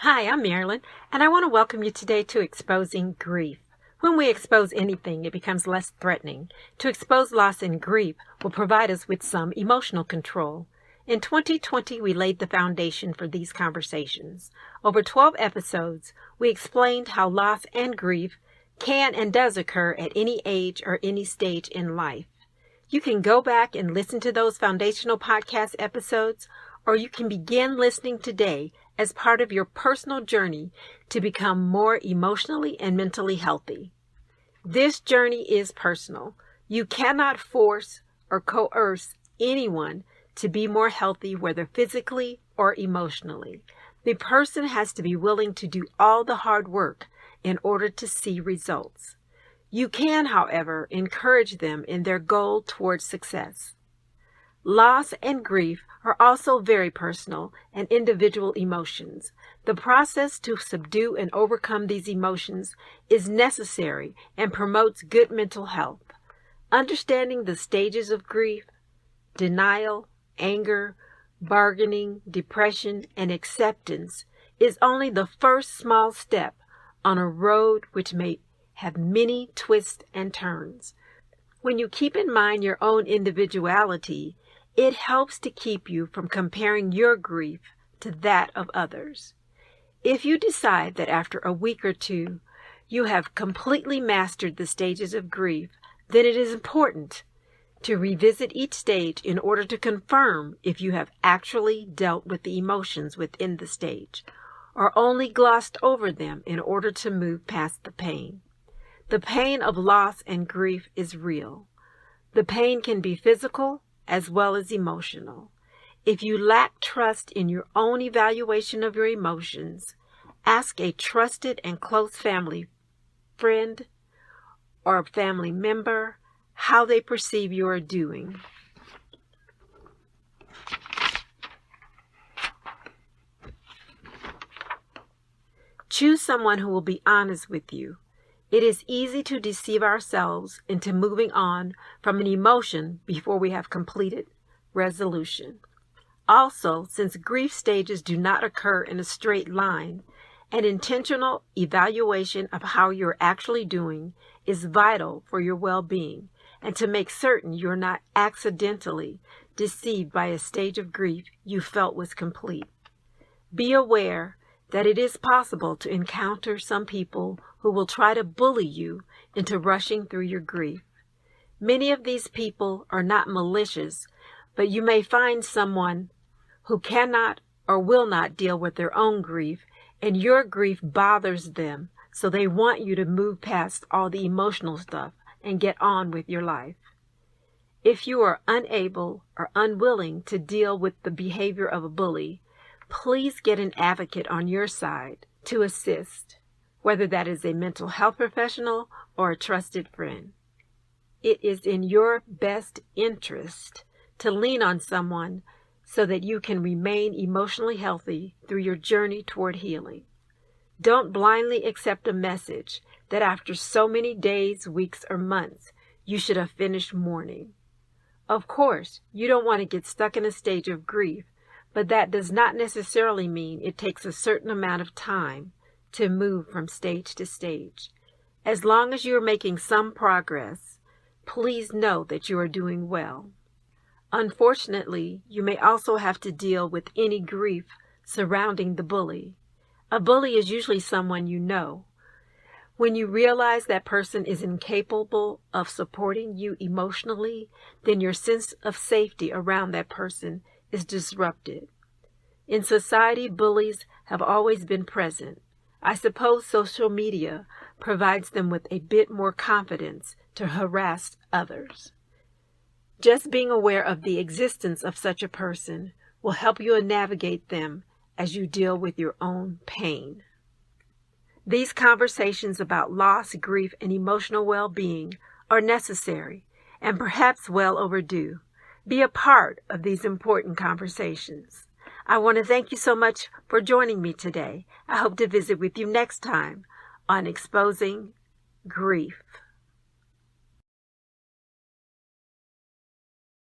Hi, I'm Marilyn, and I want to welcome you today to Exposing Grief. When we expose anything, it becomes less threatening. To expose loss and grief will provide us with some emotional control. In 2020, we laid the foundation for these conversations. Over 12 episodes, we explained how loss and grief can and does occur at any age or any stage in life. You can go back and listen to those foundational podcast episodes, or you can begin listening today as part of your personal journey to become more emotionally and mentally healthy. This journey is personal. You cannot force or coerce anyone to be more healthy, whether physically or emotionally. The person has to be willing to do all the hard work in order to see results. You can, however, encourage them in their goal towards success. Loss and grief are also very personal and individual emotions. The process to subdue and overcome these emotions is necessary and promotes good mental health. Understanding the stages of grief, denial, anger, bargaining, depression, and acceptance is only the first small step on a road which may have many twists and turns. When you keep in mind your own individuality, it helps to keep you from comparing your grief to that of others. If you decide that after a week or two you have completely mastered the stages of grief, then it is important to revisit each stage in order to confirm if you have actually dealt with the emotions within the stage, or only glossed over them in order to move past the pain. The pain of loss and grief is real. The pain can be physical as well as emotional. If you lack trust in your own evaluation of your emotions, ask a trusted and close family friend or a family member how they perceive you are doing. Choose someone who will be honest with you. It is easy to deceive ourselves into moving on from an emotion before we have completed resolution. Also, since grief stages do not occur in a straight line, an intentional evaluation of how you're actually doing is vital for your well-being and to make certain you're not accidentally deceived by a stage of grief you felt was complete. Be aware that it is possible to encounter some people who will try to bully you into rushing through your grief. Many of these people are not malicious, but you may find someone who cannot or will not deal with their own grief, and your grief bothers them, so they want you to move past all the emotional stuff and get on with your life. If you are unable or unwilling to deal with the behavior of a bully, please get an advocate on your side to assist, whether that is a mental health professional or a trusted friend. It is in your best interest to lean on someone so that you can remain emotionally healthy through your journey toward healing. Don't blindly accept a message that after so many days, weeks, or months, you should have finished mourning. Of course, you don't want to get stuck in a stage of grief, but that does not necessarily mean it takes a certain amount of time to move from stage to stage. As long as you are making some progress, please know that you are doing well. Unfortunately, you may also have to deal with any grief surrounding the bully. A bully is usually someone you know. When you realize that person is incapable of supporting you emotionally, then your sense of safety around that person is disrupted. In society, bullies have always been present. I suppose social media provides them with a bit more confidence to harass others. Just being aware of the existence of such a person will help you navigate them as you deal with your own pain. These conversations about loss, grief, and emotional well-being are necessary and perhaps well overdue. Be a part of these important conversations. I want to thank you so much for joining me today. I hope to visit with you next time on Exposing Grief.